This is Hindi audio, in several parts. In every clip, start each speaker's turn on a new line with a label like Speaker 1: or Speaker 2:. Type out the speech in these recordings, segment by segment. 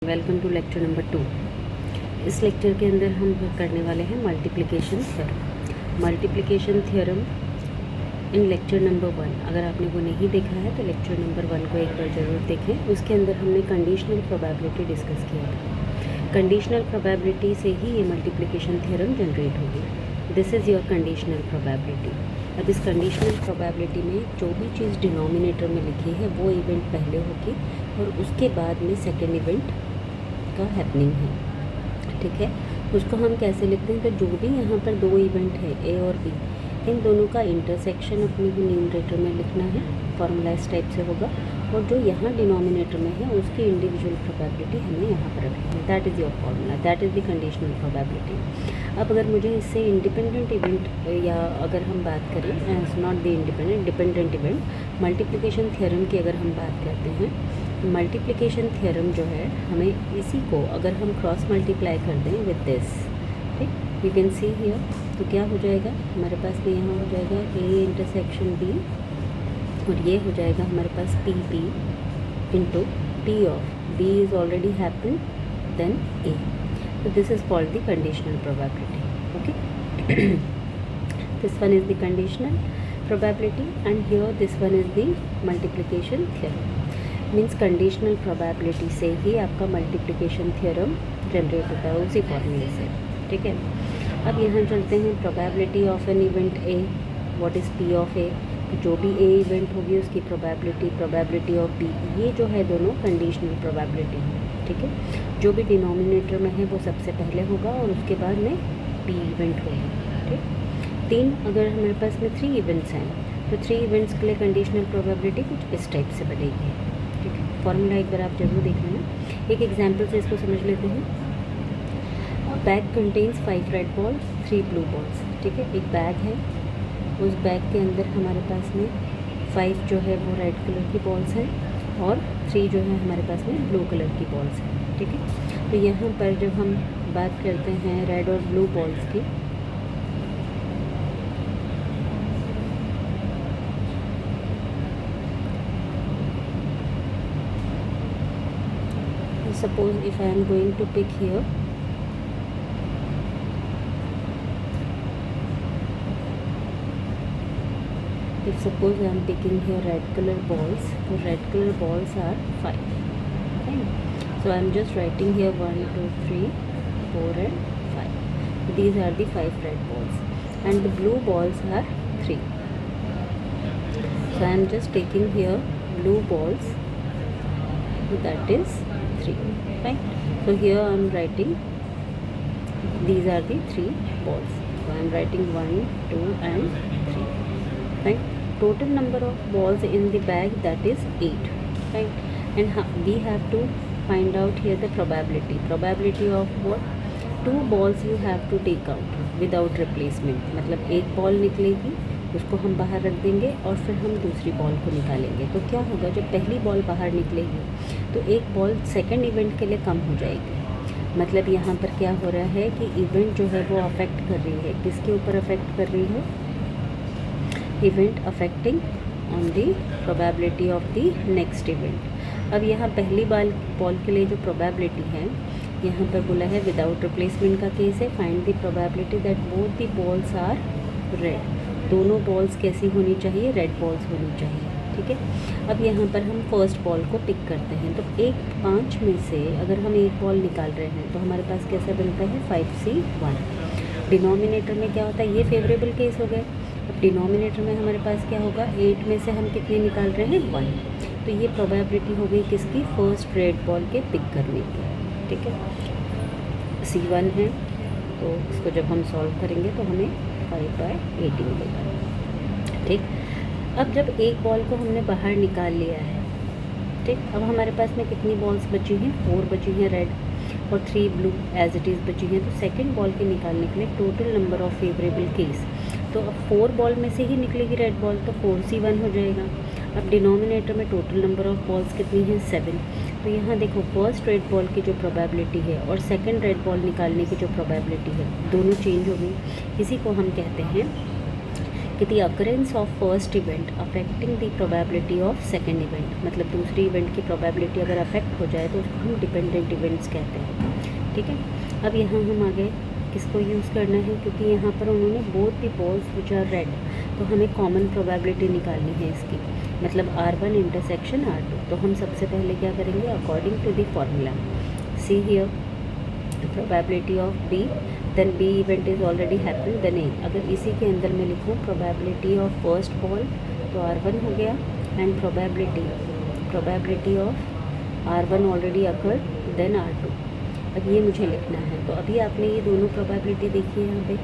Speaker 1: Welcome to lecture number 2। इस लेक्चर के अंदर हम करने वाले हैं multiplication theorem. Multiplication theorem in lecture number 1, अगर आपने वो नहीं देखा है तो लेक्चर नंबर 1 को एक बार ज़रूर देखें। उसके अंदर हमने कंडीशनल प्रोबेबिलिटी डिस्कस किया था। कंडीशनल प्रोबेबिलिटी से ही ये मल्टीप्लिकेशन थ्योरम जनरेट होगी। This is your conditional probability. अब इस कंडीशनल प्रोबेबिलिटी में जो भी चीज़ डिनोमिनेटर में लिखी है वो इवेंट पहले होगी और उसके बाद में सेकेंड इवेंट का हैपनिंग है। ठीक है, उसको हम कैसे लिखते हैं? तो जो भी यहाँ पर दो इवेंट है ए और बी, इन दोनों का इंटरसेक्शन अपने को न्यूमरेटर में लिखना है, फॉर्मूलाइज टाइप से होगा, और जो यहाँ डिनोमिनेटर में है उसकी इंडिविजुअल प्रोबेबिलिटी हमें यहाँ पर रखनी है। That is your formula, that is the conditional probability. अब अगर मुझे इससे इंडिपेंडेंट इवेंट, या अगर हम बात करें not the independent, dependent event, multiplication theorem की अगर हम बात करते हैं, मल्टीप्लिकेशन थ्योरम जो है हमें इसी को अगर हम क्रॉस मल्टीप्लाई कर दें विद दिस, ठीक, यू कैन सी हियर, तो क्या हो जाएगा हमारे पास में? यहाँ हो जाएगा ए इंटरसेक्शन बी, और ये हो जाएगा हमारे पास P P into T of B is already happen then A. तो this is called the conditional probability. Okay, this one is the conditional probability and here this one is the multiplication theorem. Means conditional probability से ही आपका मल्टीप्लिकेशन थ्योरम जनरेट होता है, उसी फॉर्मूले से। ठीक है, अब यहाँ चलते हैं probability of an event A, what is P of A. जो भी ए इवेंट होगी उसकी प्रोबेबिलिटी ऑफ बी, ये जो है दोनों कंडीशनल प्रोबेबिलिटी है। ठीक है, जो भी डिनोमिनेटर में है वो सबसे पहले होगा और उसके बाद में बी इवेंट होगी। ठीक, तीन, अगर हमारे पास में 3 इवेंट्स हैं तो 3 इवेंट्स के लिए कंडीशनल प्रोबेबिलिटी कुछ इस टाइप से बनेगी। ठीक है, फॉर्मूला एक बार आप जरूर देख लेना। एक एग्जाम्पल से इसको समझ लेते हैं। Bag contains 5 red balls 3 blue balls. ठीक है, एक बैग है, उस बैग के अंदर हमारे पास में 5 जो है वो रेड कलर की बॉल्स हैं और 3 जो है हमारे पास में ब्लू कलर की बॉल्स हैं। ठीक है, तो यहाँ पर जब हम बात करते हैं रेड और ब्लू बॉल्स की, suppose if I am going to pick here if suppose I am picking here red color balls, so red color balls are 5. Okay, so I am just writing here 1 2 3 4 and 5. These are the 5 red balls and the blue balls are 3. So I am just taking here blue balls, that is 3. Right, so here I am writing these are the 3 balls, so I am writing 1 2 and 3. Right, total number of balls in the bag, that is 8. Right, and we have to find out here the probability of what? 2 balls you have to take out without replacement, मतलब एक बॉल निकलेगी, उसको हम बाहर रख देंगे और फिर हम दूसरी बॉल को निकालेंगे। तो क्या होगा, जब पहली बॉल बाहर निकलेगी तो एक बॉल सेकंड इवेंट के लिए कम हो जाएगी। मतलब यहाँ पर क्या हो रहा है कि इवेंट जो है वो अफेक्ट कर रही है, किसके ऊपर अफेक्ट कर रही है? Event affecting on the probability of the next event. अब यहाँ पहली बॉल के लिए जो प्रोबेबिलिटी है, यहाँ पर बोला है विदाउट रिप्लेसमेंट का केस है, find the probability that both the balls are red. दोनों बॉल्स कैसी होनी चाहिए? रेड बॉल्स होनी चाहिए। ठीक है, अब यहाँ पर हम फर्स्ट बॉल को पिक करते हैं, तो 5 में से अगर हम एक बॉल निकाल रहे हैं तो हमारे पास कैसा बनता है? 5C1। डिनोमिनेटर में क्या होता है? ये फेवरेबल केस हो गए। अब डिनोमिनेटर में हमारे पास क्या होगा? 8 में से हम कितने निकाल रहे हैं? 1। तो ये प्रोबेबिलिटी हो गई किसकी? फर्स्ट रेड बॉल के पिक करने की। ठीक है, C1 है, तो इसको जब हम सॉल्व करेंगे तो हमें 5/80 मिलेगा। ठीक, अब जब एक बॉल को हमने बाहर निकाल लिया है, ठीक, अब हमारे पास में कितनी बॉल्स बची हैं? 4 बची हैं रेड और 3 ब्लू एज इट इज़ बची हैं। तो सेकंड बॉल के निकालने के लिए total number of favourable case, तो अब 4 बॉल में से ही निकलेगी रेड बॉल, तो 4C1 हो जाएगा। अब डिनोमिनेटर में टोटल नंबर ऑफ बॉल्स कितनी हैं? 7। तो यहाँ देखो, फर्स्ट रेड बॉल की जो प्रोबेबिलिटी है और सेकंड रेड बॉल निकालने की जो प्रोबेबिलिटी है, दोनों चेंज हो गई। इसी को हम कहते हैं कि the occurrence of first event affecting the probability of second event, मतलब दूसरी इवेंट की प्रोबेबिलिटी अगर अफेक्ट हो जाए तो उसको हम डिपेंडेंट इवेंट्स कहते हैं। ठीक है, अब यहाँ हम आगे किसको यूज़ करना है, क्योंकि यहाँ पर उन्होंने both the balls which are red, तो हमें कॉमन प्रोबेबिलिटी निकालनी है इसकी, मतलब R1 इंटरसेक्शन R2। तो हम सबसे पहले क्या करेंगे, according to the formula, see here probability of B, then B event is already happen, then A। अगर इसी के अंदर मैं लिखूँ प्रोबेबिलिटी ऑफ फर्स्ट बॉल तो R1 हो गया, and probability of R1 already occurred, then R2। अब ये मुझे लिखना है। तो अभी आपने ये दोनों प्रोबेबिलिटी देखी है, यहाँ पे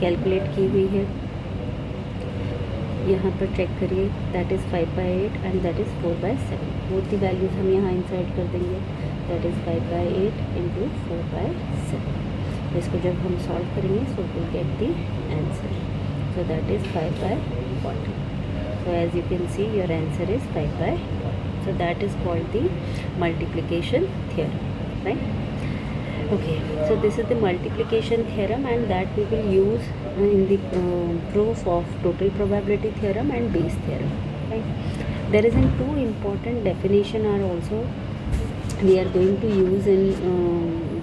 Speaker 1: कैलकुलेट की हुई है, यहाँ पर चेक करिए, that is 5/8 and that is 4/7। Both the values हम यहाँ इंसर्ट कर देंगे, दैट इज़ 5/8 इंटू 4/7। इसको जब हम सॉल्व करेंगे so will get the answer, so that is 5/40। So as you can see your answer is 5/40। So that is called the multiplication theorem, right? Okay, so this is the multiplication theorem, and that we will use in the proof of total probability theorem and Bayes theorem, right? There is two important definition are also we are going to use in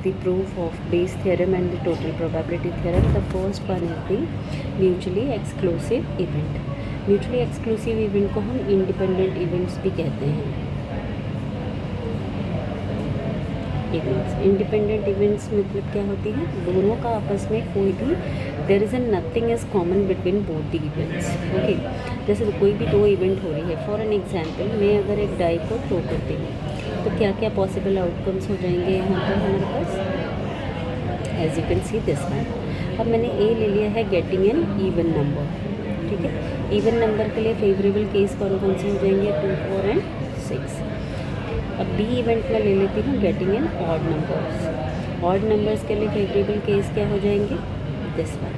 Speaker 1: the proof of Bayes theorem and the total probability theorem. The first one is the mutually exclusive event. Mutually exclusive event को हम independent events भी कहते हैं। इंडिपेंडेंट इवेंट्स मतलब क्या होती हैं, दोनों का आपस में कोई भी there is an nothing is common between both the events. Okay, जैसे कोई भी दो इवेंट हो रही है, फॉर एन एग्जांपल मैं अगर एक डाई को थ्रो करती हूँ तो क्या क्या पॉसिबल आउटकम्स हो जाएंगे यहाँ पर हमारे पास, as you can see this one. अब मैंने ए ले लिया है गेटिंग एन इवन नंबर, ठीक है। इवन नंबर के लिए फेवरेबल केस कौन कौन से हो जाएंगे, 2, 4 एंड 6। अब बी इवेंट में ले लेती हूँ getting an odd numbers. Odd numbers के लिए फेवरेबल केस क्या हो जाएंगे, दिस वन।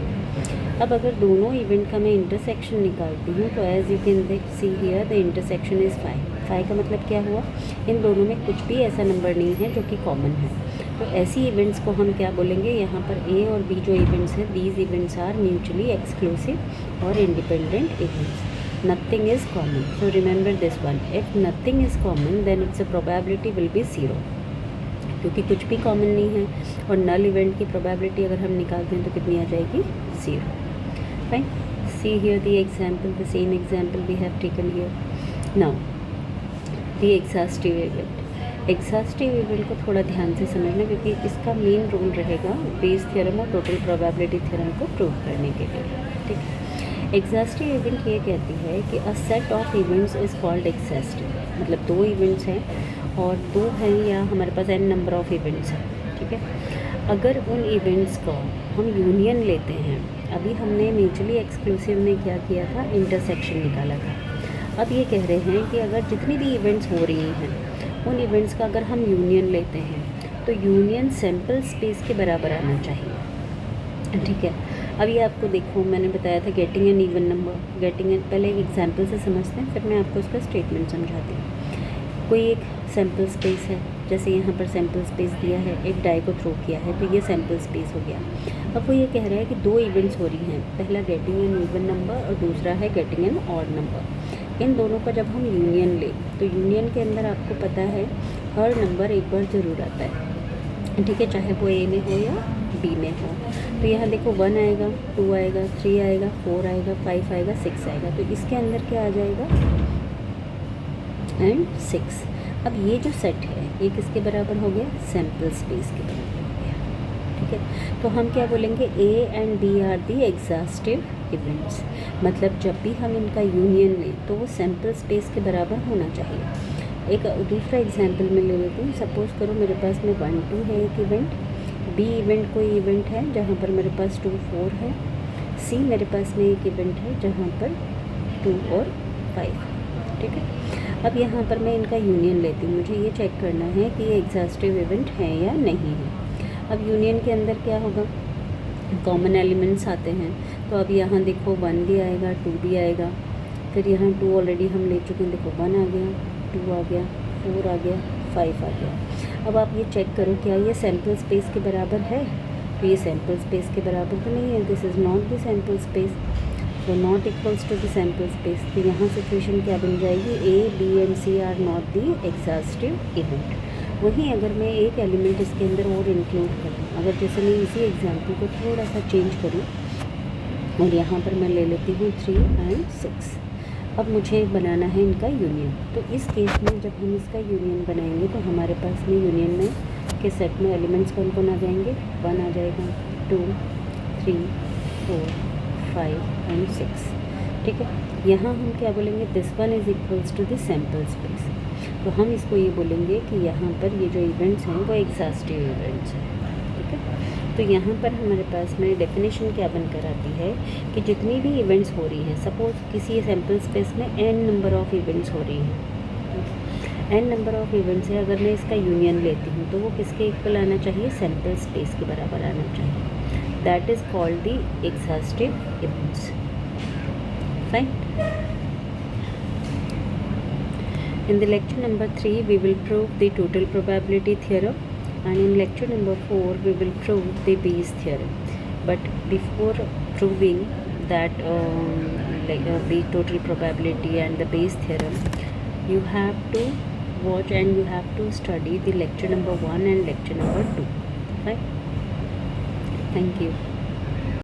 Speaker 1: अब अगर दोनों इवेंट का मैं इंटरसेक्शन निकालती हूँ तो as you can see here the intersection is 5। 5 का मतलब क्या हुआ, इन दोनों में कुछ भी ऐसा नंबर नहीं है जो कि कॉमन है। तो ऐसी इवेंट्स को हम क्या बोलेंगे, यहाँ पर ए और बी जो इवेंट्स हैं, these events are mutually exclusive और independent events. Nothing is common, so remember this one. If nothing is common, then its probability will be 0, क्योंकि कुछ भी कॉमन नहीं है। और नल इवेंट की प्रोबेबिलिटी अगर हम निकालते हैं तो कितनी आ जाएगी, 0, right? See here the example, the same example we have taken here. Now the exhaustive event. Exhaustive event को थोड़ा ध्यान से समझना, क्योंकि इसका मेन रोल रहेगा बेस थ्योरम और टोटल प्रोबेबिलिटी थ्योरम को प्रूव करने के लिए, ठीक है। एग्जॉस्टिव इवेंट ये कहती है कि a set of events is called exhaustive, मतलब दो इवेंट्स हैं और दो हैं या हमारे पास n नंबर ऑफ इवेंट्स हैं, ठीक है। अगर उन इवेंट्स को हम यूनियन लेते हैं, अभी हमने म्यूचुअली एक्सक्लूसिव में क्या किया था, इंटरसेक्शन निकाला था। अब ये कह रहे हैं कि अगर जितनी भी इवेंट्स हो रही हैं उन इवेंट्स का अगर हम यूनियन लेते हैं तो यूनियन सैम्पल स्पेस के बराबर आना चाहिए, ठीक है। अब ये आपको देखो, मैंने बताया था getting an even number, getting an, पहले एक एग्जांपल से समझते हैं फिर मैं आपको उसका स्टेटमेंट समझाती हूँ। कोई एक सैम्पल स्पेस है, जैसे यहाँ पर सैम्पल स्पेस दिया है, एक डाई को थ्रो किया है तो ये सैम्पल स्पेस हो गया। अब वो ये कह रहा है कि दो इवेंट्स हो रही हैं, पहला गेटिंग एन इवन नंबर और दूसरा है गेटिंग एन ऑड नंबर। इन दोनों का जब हम यूनियन लें तो यूनियन के अंदर आपको पता है हर नंबर एक बार ज़रूर आता है, ठीक है, चाहे वो ए में हो या बी में हो। तो यहाँ देखो 1 आएगा, 2 आएगा, 3 आएगा, 4 आएगा, 5 आएगा, 6 आएगा, तो इसके अंदर क्या आ जाएगा, एंड 6। अब ये जो सेट है ये किसके बराबर हो गया, सैम्पल स्पेस के बराबर हो गया, ठीक है। तो हम क्या बोलेंगे, A and B are the exhaustive events, मतलब जब भी हम इनका यूनियन लें तो वो सैम्पल स्पेस के बराबर होना चाहिए। एक दूसरा एग्जांपल मैं ले लेती हूँ। सपोज़ करो मेरे पास में 1, 2 है एक इवेंट, बी इवेंट कोई इवेंट है जहाँ पर मेरे पास 2, 4 है, सी मेरे पास में एक इवेंट है जहाँ पर 2 और 5, ठीक है। अब यहाँ पर मैं इनका यूनियन लेती हूँ, मुझे ये चेक करना है कि ये एग्जॉस्टिव इवेंट है या नहीं है। अब यूनियन के अंदर क्या होगा, कॉमन एलिमेंट्स आते हैं, तो अब यहाँ देखो 1 भी आएगा, 2 भी आएगा, फिर यहाँ 2 ऑलरेडी हम ले चुके हैं, देखो 1 आ गया, 2 आ गया, 4 आ गया, 5 आ गया। अब आप ये चेक करो क्या ये सैम्पल स्पेस के बराबर है, तो ये सैम्पल स्पेस के बराबर तो नहीं है, this is not the sample space. तो not equals to the sample space, तो यहाँ सिचुएशन क्या बन जाएगी, A B and C are not the exhaustive event. वहीं अगर मैं एक एलिमेंट इसके अंदर और इंक्लूड करूँ, अगर जैसे मैं इसी एग्जाम्पल को थोड़ा सा चेंज करूँ और यहाँ पर मैं ले लेती हूँ 3 and 6। अब मुझे बनाना है इनका यूनियन। तो इस केस में जब हम इसका यूनियन बनाएंगे तो हमारे पास में यूनियन में के सेट में एलिमेंट्स कौन कौन आ जाएंगे, 1 आ जाएगा, 2 3 4 5 and 6। ठीक है, यहाँ हम क्या बोलेंगे, this one is equals to the sample space. तो हम इसको ये बोलेंगे कि यहाँ पर ये जो इवेंट्स हैं वो एग्जॉस्टिव इवेंट्स हैं। ठीक है, तो यहाँ पर हमारे पास में डेफिनेशन क्या बनकर आती है कि जितनी भी इवेंट्स हो रही हैं, सपोज किसी सैम्पल स्पेस में n नंबर ऑफ़ इवेंट्स हो रही हैं, n नंबर ऑफ़ इवेंट्स है, अगर मैं इसका यूनियन लेती हूँ तो वो किसके इक्वल आना चाहिए, सैम्पल स्पेस के बराबर आना चाहिए। That is called the exhaustive events. Fine. In the lecture number 3 we will prove the total probability theorem, and in lecture number 4 we will prove the Bayes theorem. But before proving that the total probability and the Bayes theorem, you have to watch and you have to study the lecture number 1 and lecture number 2. Right? Thank you.